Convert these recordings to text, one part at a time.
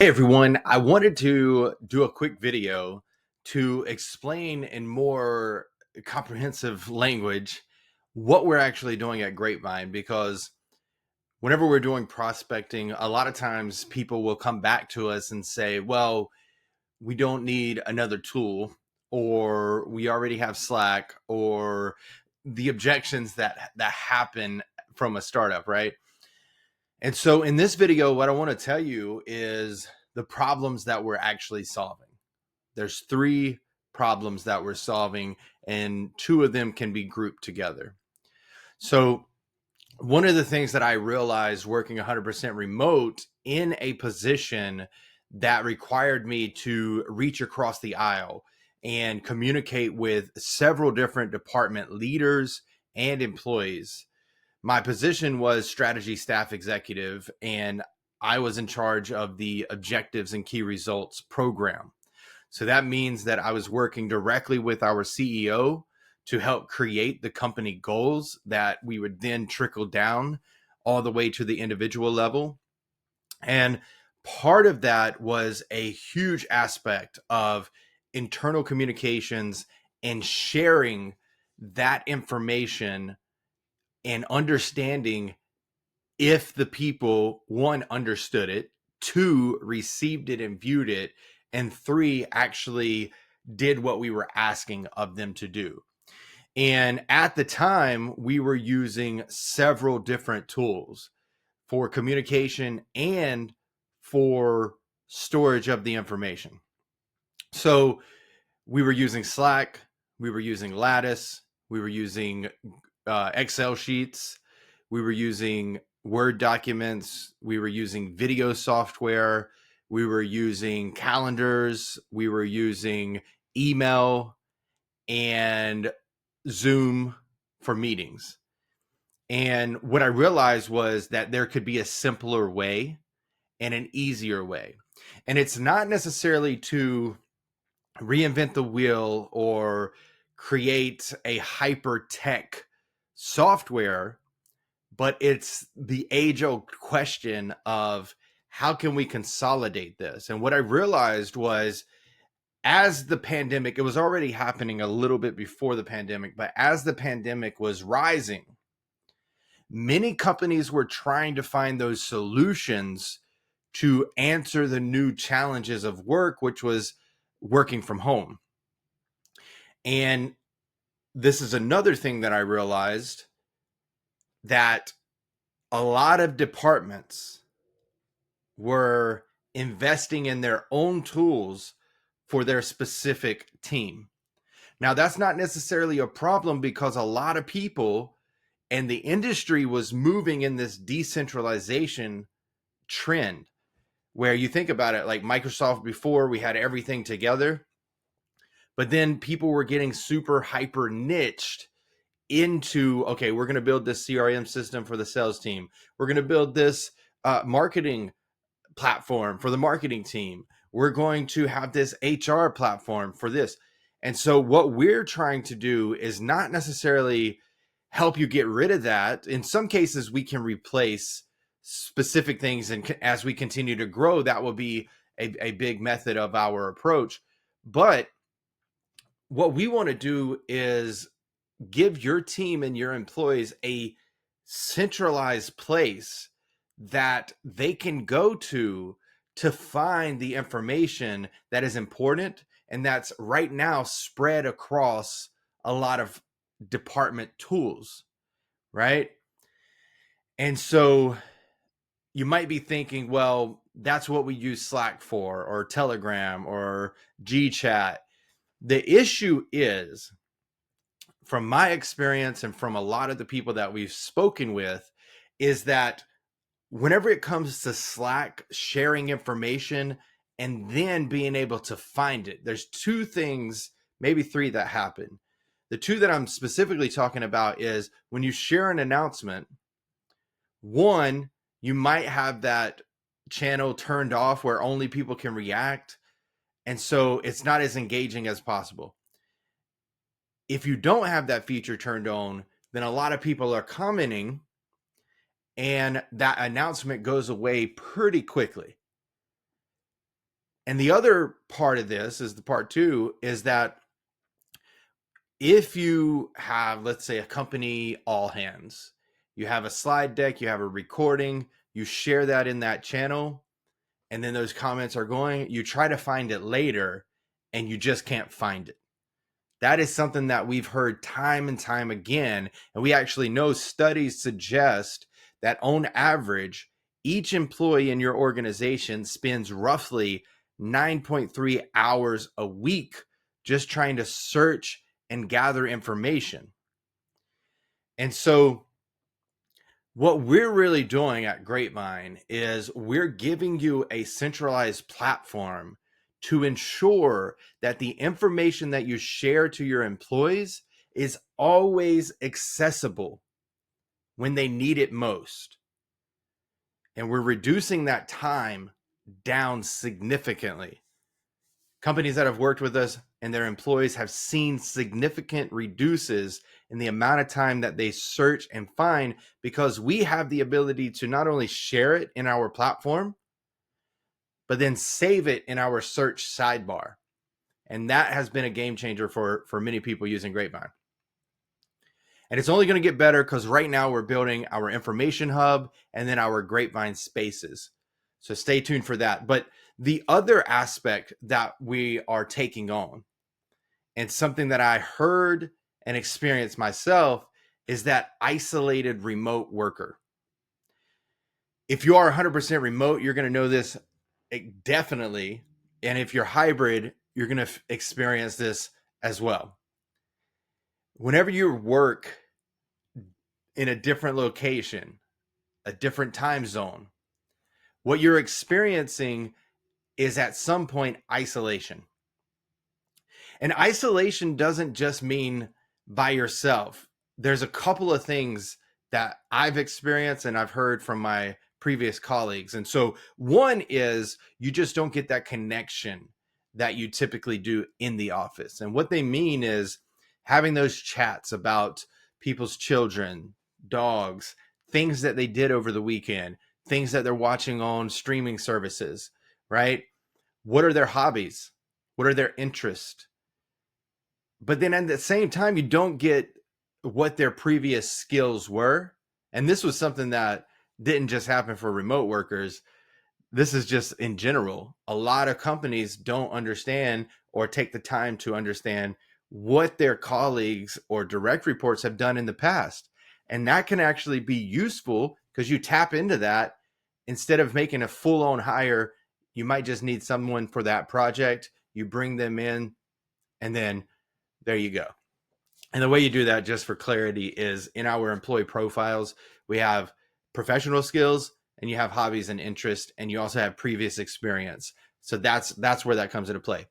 Hey everyone, I wanted to do a quick video to explain in more comprehensive language what we're actually doing at Grapevine, because whenever we're doing prospecting, a lot of times people will come back to us and say, well, we don't need another tool, or we already have Slack, or the objections that happen from a startup, right? And so in this video, what I want to tell you is the problems that we're actually solving. There's three problems that we're solving, and two of them can be grouped together. So one of the things that I realized working 100% remote in a position that required me to reach across the aisle and communicate with several different department leaders and employees. My position was strategy staff executive, and I was in charge of the objectives and key results program. So that means that I was working directly with our CEO to help create the company goals that we would then trickle down all the way to the individual level. And part of that was a huge aspect of internal communications and sharing that information and understanding if the people, one, understood it, two, received it and viewed it, and three, actually did what we were asking of them to do. And at the time, we were using several different tools for communication and for storage of the information. So we were using Slack, we were using Lattice, we were using Excel sheets, we were using Word documents, we were using video software, we were using calendars, we were using email and Zoom for meetings. And what I realized was that there could be a simpler way and an easier way. And it's not necessarily to reinvent the wheel or create a hyper tech software, but it's the age old question of how can we consolidate this? And what I realized was, as the pandemic, it was already happening a little bit before the pandemic, but as the pandemic was rising, many companies were trying to find those solutions to answer the new challenges of work, which was working from home. And this is another thing that I realized, that a lot of departments were investing in their own tools for their specific team. Now, that's not necessarily a problem, because a lot of people and the industry was moving in this decentralization trend, where you think about it, like Microsoft before, we had everything together, but then people were getting super hyper niched into, okay, we're going to build this CRM system for the sales team. We're going to build this marketing platform for the marketing team. We're going to have this HR platform for this. And so what we're trying to do is not necessarily help you get rid of that. In some cases, we can replace specific things. And as we continue to grow, that will be a big method of our approach. But what we want to do is give your team and your employees a centralized place that they can go to find the information that is important and that's right now spread across a lot of department tools, right? And so you might be thinking, well, that's what we use Slack for, or Telegram, or GChat. The issue is, from my experience and from a lot of the people that we've spoken with, is that whenever it comes to Slack sharing information and then being able to find it, there's two things, maybe three, that happen. The two that I'm specifically talking about is when you share an announcement, one, you might have that channel turned off where only people can react, and so it's not as engaging as possible. If you don't have that feature turned on, then a lot of people are commenting and that announcement goes away pretty quickly. And the other part of this is the part two is that if you have, let's say, a company all hands, you have a slide deck, you have a recording, you share that in that channel, and then those comments are going, you try to find it later and you just can't find it. That is something that we've heard time and time again. And we actually know studies suggest that on average, each employee in your organization spends roughly 9.3 hours a week just trying to search and gather information. And so what we're really doing at Grapevine is we're giving you a centralized platform to ensure that the information that you share to your employees is always accessible when they need it most. And we're reducing that time down significantly. Companies that have worked with us and their employees have seen significant reduces in the amount of time that they search and find, because we have the ability to not only share it in our platform, but then save it in our search sidebar. And that has been a game changer for many people using Grapevine. And it's only going to get better because right now we're building our information hub and then our Grapevine spaces. So stay tuned for that. But the other aspect that we are taking on, and something that I heard and experienced myself, is that isolated remote worker. If you are 100% remote, you're going to know this definitely. And if you're hybrid, you're going to experience this as well. Whenever you work in a different location, a different time zone, what you're experiencing is at some point isolation. And isolation doesn't just mean by yourself. There's a couple of things that I've experienced and I've heard from my previous colleagues. And so one is you just don't get that connection that you typically do in the office. And what they mean is having those chats about people's children, dogs, things that they did over the weekend, things that they're watching on streaming services, right? What are their hobbies? What are their interests? But then at the same time, you don't get what their previous skills were. And this was something that didn't just happen for remote workers. This is just in general. A lot of companies don't understand or take the time to understand what their colleagues or direct reports have done in the past. And that can actually be useful because you tap into that. Instead of making a full-on hire, you might just need someone for that project. You bring them in, and then there you go. And the way you do that, just for clarity, is in our employee profiles, we have professional skills and you have hobbies and interests, and you also have previous experience. So that's where that comes into play.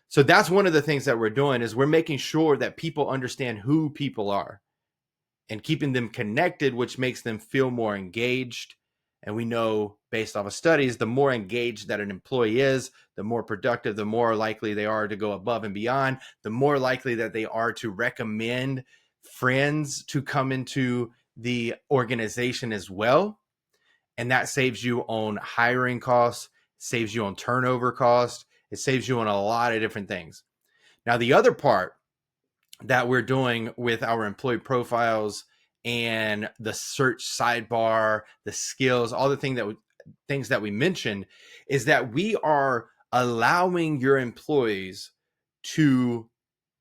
So that's one of the things that we're doing, is we're making sure that people understand who people are and keeping them connected, which makes them feel more engaged. And we know, based off of studies, the more engaged that an employee is, the more productive, the more likely they are to go above and beyond, the more likely that they are to recommend friends to come into the organization as well. And that saves you on hiring costs, saves you on turnover costs, it saves you on a lot of different things. Now, the other part that we're doing with our employee profiles and the search sidebar, the skills, all the things that we mentioned, is that we are allowing your employees to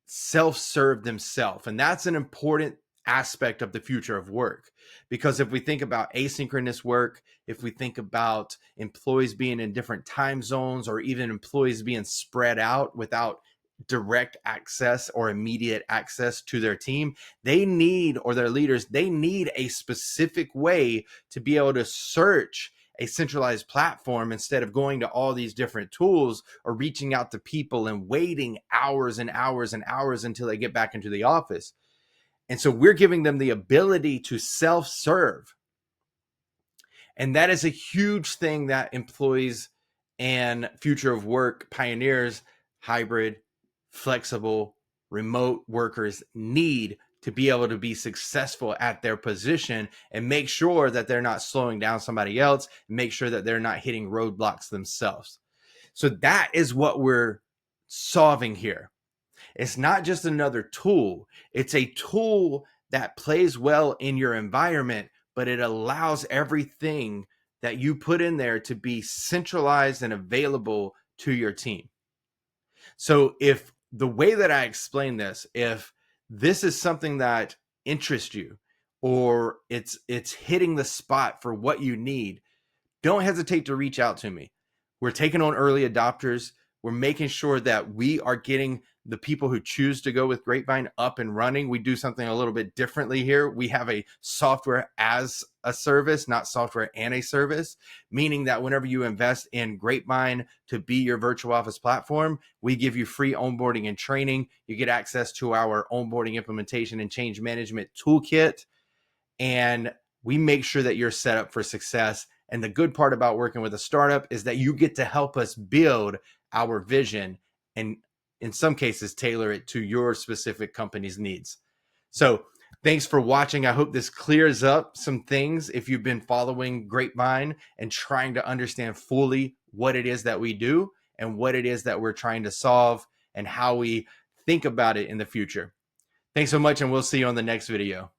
self-serve themselves. And that's an important aspect of the future of work. Because if we think about asynchronous work, if we think about employees being in different time zones, or even employees being spread out without direct access or immediate access to their team, they need, or their leaders, they need a specific way to be able to search a centralized platform instead of going to all these different tools or reaching out to people and waiting hours and hours and hours until they get back into the office. And so we're giving them the ability to self-serve. And that is a huge thing that employees and future of work pioneers, hybrid, flexible, remote workers need to be able to be successful at their position and make sure that they're not slowing down somebody else, make sure that they're not hitting roadblocks themselves. So that is what we're solving here. It's not just another tool. It's a tool that plays well in your environment, but it allows everything that you put in there to be centralized and available to your team. So if the way that I explain this, if this is something that interests you, or it's hitting the spot for what you need, don't hesitate to reach out to me. We're taking on early adopters. We're making sure that we are getting the people who choose to go with Grapevine up and running. We do something a little bit differently here. We have a software as a service, not software and a service, meaning that whenever you invest in Grapevine to be your virtual office platform, we give you free onboarding and training. You get access to our onboarding implementation and change management toolkit, and we make sure that you're set up for success. And the good part about working with a startup is that you get to help us build our vision and in some cases tailor it to your specific company's needs. So thanks for watching. I hope this clears up some things if you've been following Grapevine and trying to understand fully what it is that we do and what it is that we're trying to solve and how we think about it in the future. Thanks so much, and we'll see you on the next video.